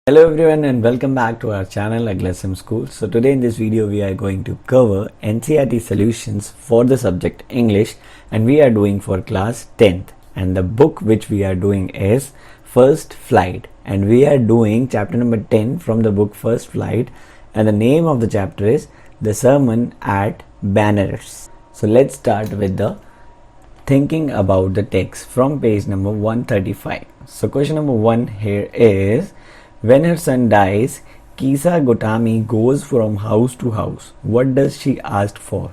Hello everyone and welcome back to our channel AglaSem School. So today in this video we are going to cover NCERT solutions for the subject English, and we are doing for class 10th, and the book which we are doing is First Flight, and we are doing chapter number 10 from the book First Flight, and the name of the chapter is The Sermon at Benares. So let's start with the thinking about the text from page number 135. So question number 1 here is, when her son dies, Kisa Gotami goes from house to house. What does she ask for?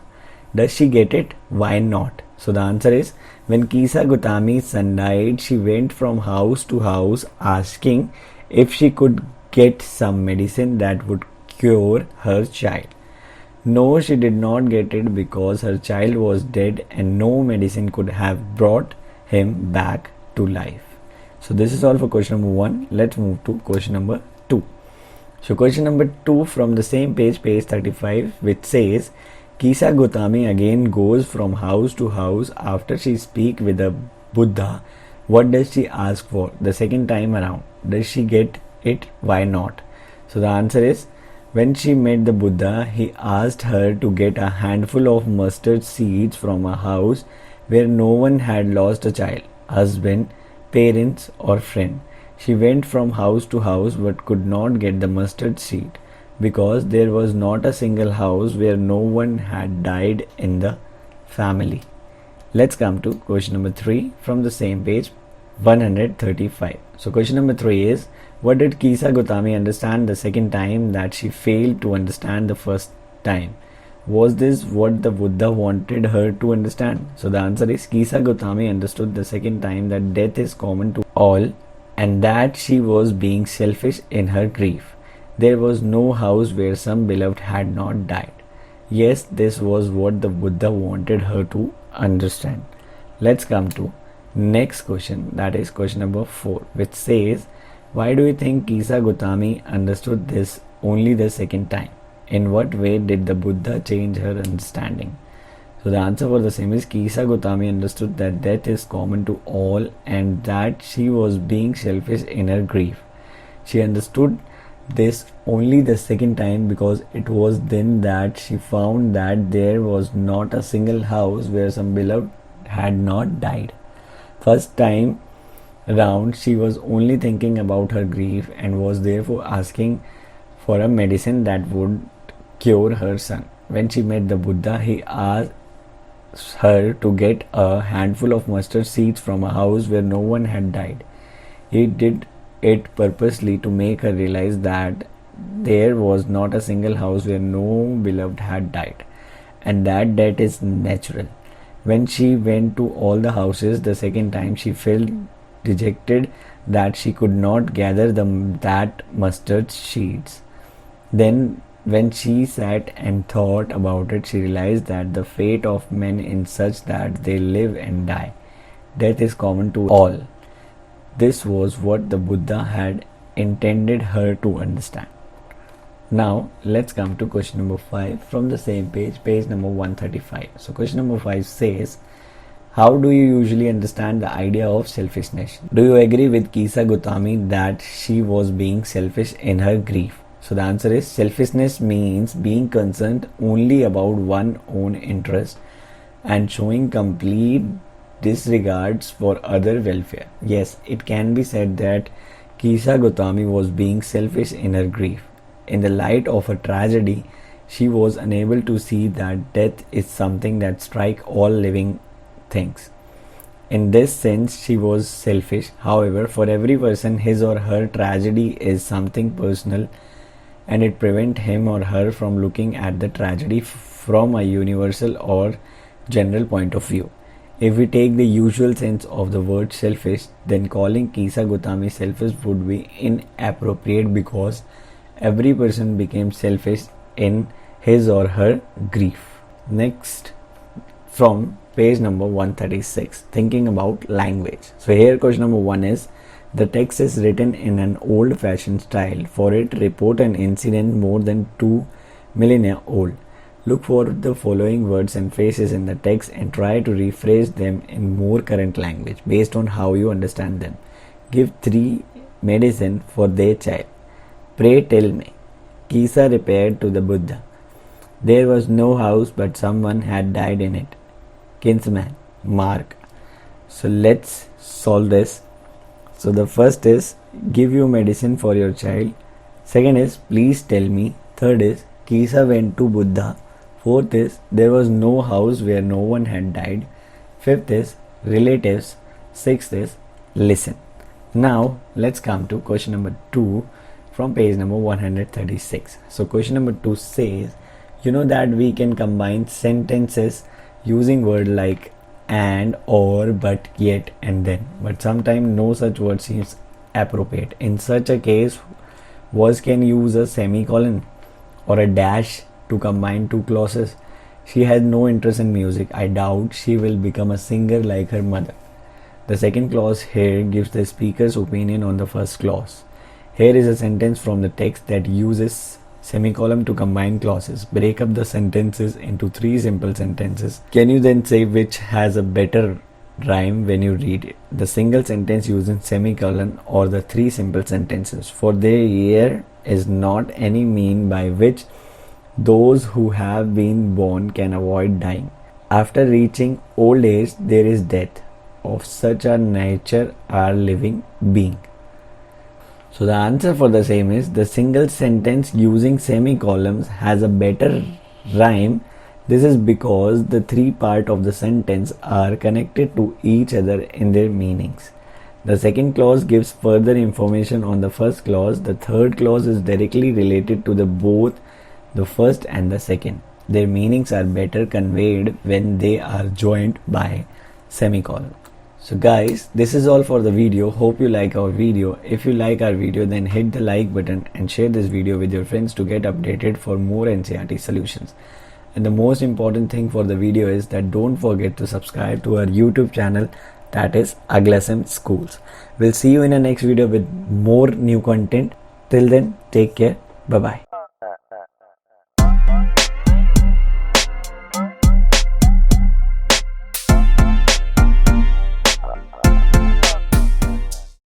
Does she get it? Why not? So the answer is, when Kisa Gotami's son died, she went from house to house asking if she could get some medicine that would cure her child. No, she did not get it because her child was dead and no medicine could have brought him back to life. So this is all for question number 1. Let's move to question number 2. So question number 2 from the same page 35, which says, Kisa Gotami again goes from house to house after she speaks with the Buddha. What does she ask for the second time around? Does she get it? Why not? So the answer is, when she met the Buddha, he asked her to get a handful of mustard seeds from a house where no one had lost a child, husband, parents or friend. She went from house to house but could not get the mustard seed because there was not a single house where no one had died in the family. Let's come to question number 3 from the same page 135. So question number 3 is, what did Kisa Gotami understand the second time that she failed to understand the first time? Was this what the Buddha wanted her to understand? So the answer is, Kisa Gotami understood the second time that death is common to all and that she was being selfish in her grief. There was no house where some beloved had not died. Yes, this was what the Buddha wanted her to understand. Let's come to next question, that is question number 4, which says, why do you think Kisa Gotami understood this only the second time? In what way did the Buddha change her understanding? So the answer for the same is, Kisa Gotami understood that death is common to all and that she was being selfish in her grief. She understood this only the second time because it was then that she found that there was not a single house where some beloved had not died. First time round, she was only thinking about her grief and was therefore asking for a medicine that would cure her son. When she met the Buddha, he asked her to get a handful of mustard seeds from a house where no one had died. He did it purposely to make her realize that there was not a single house where no beloved had died, and that death is natural. When she went to all the houses the second time, she felt dejected that she could not gather that mustard seeds. Then when she sat and thought about it, she realized that the fate of men is such that they live and die. Death is common to all. This was what the Buddha had intended her to understand. Now let's come to question number 5 from the same page, page number 135. So question number 5 says, how do you usually understand the idea of selfishness? Do you agree with Kisa Gotami that she was being selfish in her grief? So the answer is, selfishness means being concerned only about one's own interest and showing complete disregards for other welfare. Yes, it can be said that Kisa Gotami was being selfish in her grief. In the light of a tragedy, she was unable to see that death is something that strikes all living things. In this sense, she was selfish. However, for every person, his or her tragedy is something personal, and it prevents him or her from looking at the tragedy from a universal or general point of view. If we take the usual sense of the word selfish, then calling Kisa Gotami selfish would be inappropriate because every person became selfish in his or her grief. Next, from page number 136, thinking about language. So here question number 1 is, the text is written in an old-fashioned style. For it, report an incident more than 2 millennia old. Look for the following words and phrases in the text and try to rephrase them in more current language based on how you understand them. Give 3 medicine for their child. Pray tell me. Kisa repaired to the Buddha. There was no house, but someone had died in it. Kinsman, Mark. So let's solve this. So the first is give you medicine for your child. Second is please tell me. Third is Kisa went to Buddha. Fourth is there was no house where no one had died. Fifth is relatives. Sixth is listen. Now let's come to question number 2 from page number 136. So question number 2 says, you know that we can combine sentences using word like and, or, but, yet, and then, but sometimes no such word seems appropriate. In such a case, words can use a semicolon or a dash to combine two clauses. She has no interest in music. I doubt she will become a singer like her mother. The second clause here gives the speaker's opinion on the first clause. Here is a sentence from the text that uses semicolon to combine clauses. Break up the sentences into 3 simple sentences. Can you then say which has a better rhyme when you read it? The single sentence using semicolon or the 3 simple sentences? For there is not any mean by which those who have been born can avoid dying. After reaching old age there is death. Of such a nature are living being. So the answer for the same is the single sentence using semicolons has a better rhyme. This is because the 3 parts of the sentence are connected to each other in their meanings. The second clause gives further information on the first clause. The third clause is directly related to both the first and the second. Their meanings are better conveyed when they are joined by semicolon. So guys, this is all for the video. Hope you like our video. If you like our video, then hit the like button and share this video with your friends to get updated for more NCERT solutions. And the most important thing for the video is that don't forget to subscribe to our YouTube channel, that is AglaSem Schools. We'll see you in the next video with more new content. Till then, take care. Bye bye.